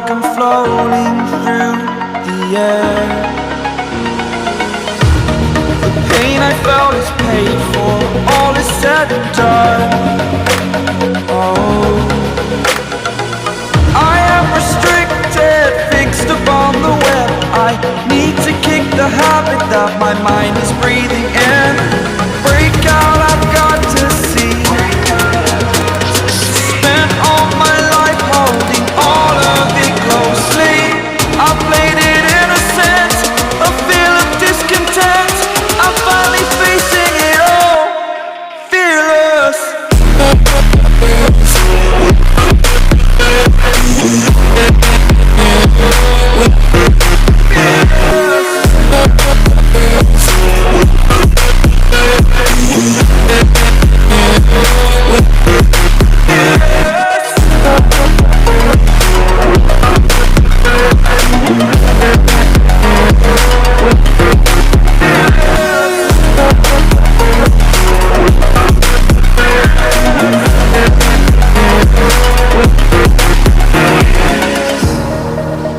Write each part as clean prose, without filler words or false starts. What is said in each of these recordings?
like I'm floating through the air. The pain I felt is paid for, all is said and done. Oh, I am restricted, fixed upon the web. I need to kick the habit that my mind is breathing in. Break out, I've got to see. Spent all my life holding all of it closely. I played it innocent, a feel of discontent. I'm finally facing it all, fearless.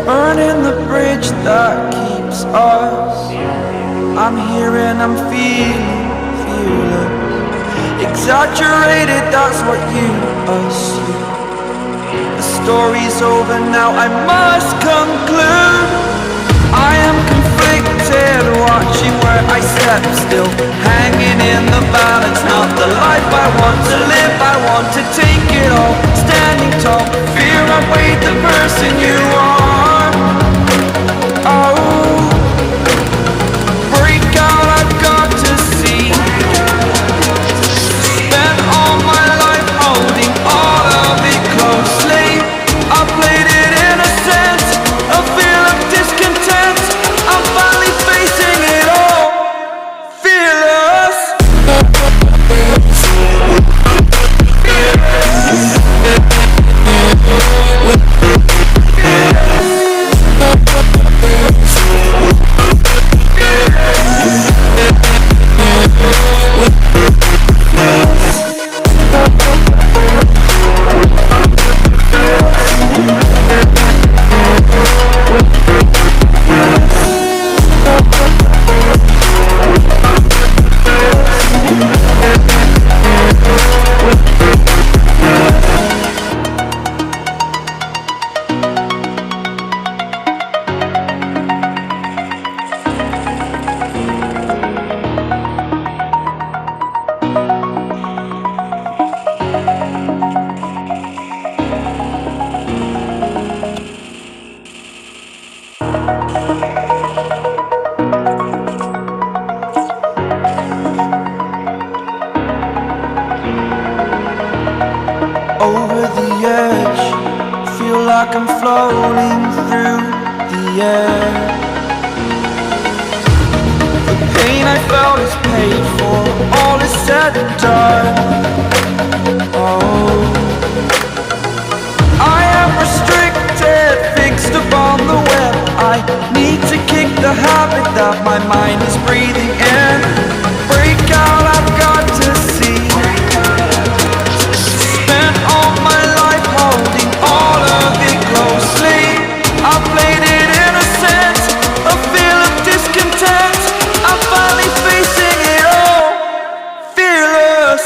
Burning the bridge that keeps us. I'm here and I'm feeling exaggerated, that's what you assume. The story's over now, I must conclude. I am conflicted, watching where I step still, hanging in the balance. Not the life I want to live, I want to take it all. Standing tall, fear I weighed the person you are. Oh, break out, I've got to see. Spent all my life holding all of it closely. I played it innocent, a feel of discontent. I'm finally facing it all, fearless. Over the edge, feel like I'm floating through the air. The pain I felt is paid for, all is said and done. Oh, I am restricted, fixed upon the web. I need to kick the habit that my mind is breathing in. Break out, I've got to see. Spent all my life holding all of it closely. I played it innocent, a feel of discontent. I'm finally facing it all, fearless.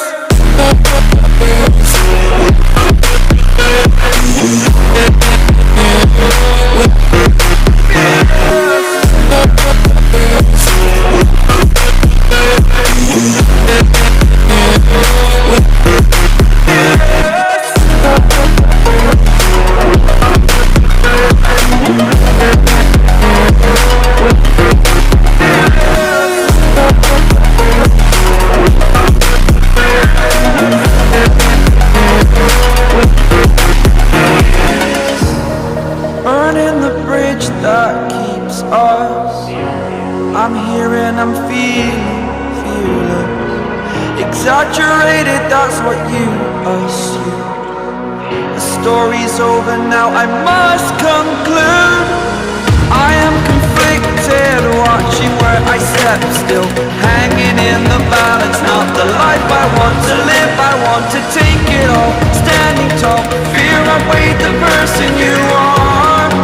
Burning the bridge that keeps us. I'm here and I'm feeling exaggerated, that's what you assume. The story's over now, I must conclude. I am conflicted, watching where I step still, hanging in the balance. Not the life I want to live, I want to take it all. Standing tall, fear I weighed the person you are.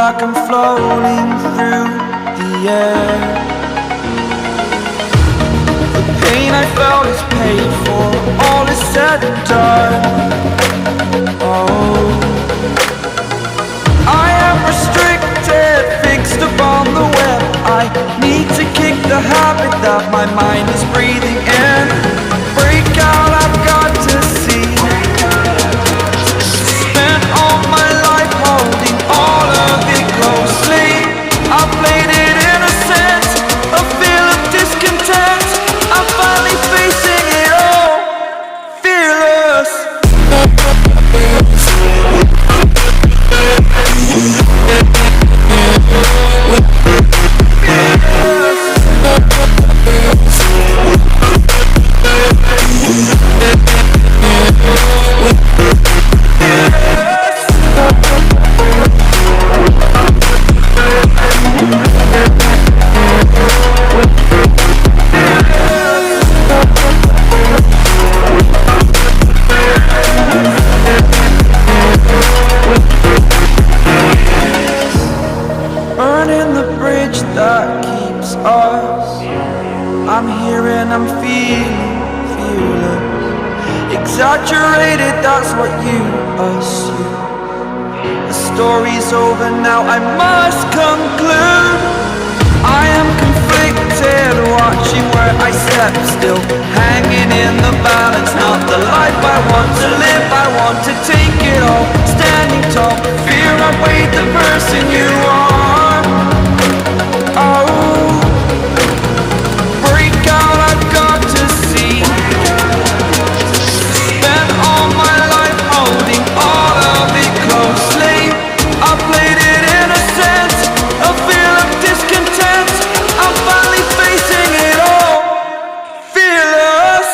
like I'm floating through the air. The pain I felt is paid for, all is said and done. Oh, I am restricted, fixed upon the web. I need to kick the habit that my mind is breathing in. Break out, I've got to see. Spent all my life holding all of it closely. I played it innocent, a feel of discontent. I'm finally facing it all, fearless. Burning the bridge that keeps us. I'm here and I'm feeling fearless. Exaggerated, that's what you assume. The story's over now, I must conclude. I am conflicted, watching where I step still, hanging in the balance. Not the life I want to live, I want to take it all. Standing tall, fear I weighed the person you are. Oh, break out, I've got to see. Spent all my life holding all of it closely. I played it innocent, a feel of discontent. I'm finally facing it all, fearless.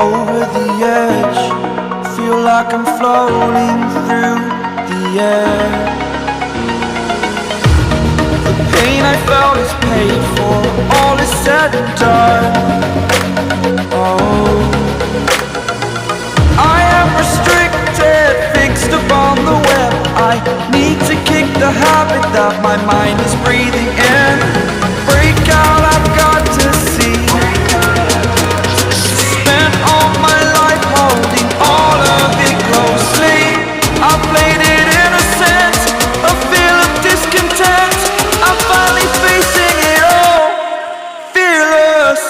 Over the edge, feel like I'm floating through the air. The pain I felt is paid for, all is said and done. Oh, I am restricted, fixed upon the web. I need to kick the habit that my mind is breathing in. Break out, I've got to see. Spent all my life holding all of it closely. I played it innocent, a feel of discontent. I'm finally facing it all, fearless.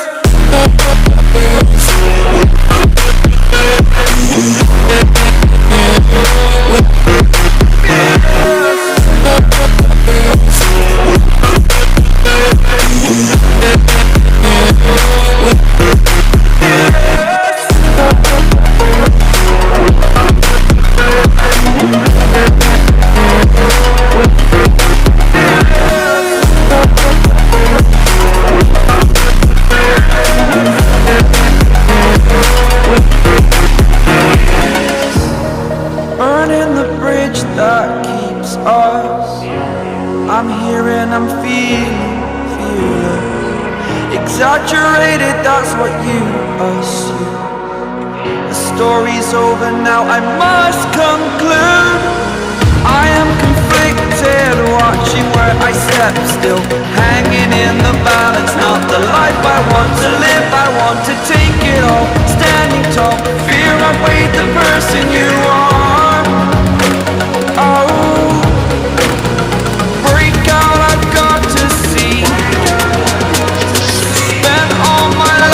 Burning the bridge that keeps us. I'm here and I'm feeling fearless. Exaggerated, that's what you assume. The story's over now, I must conclude. I am conflicted, watching where I step still, hanging in the balance. Not the life I want to live, I want to take it all. Standing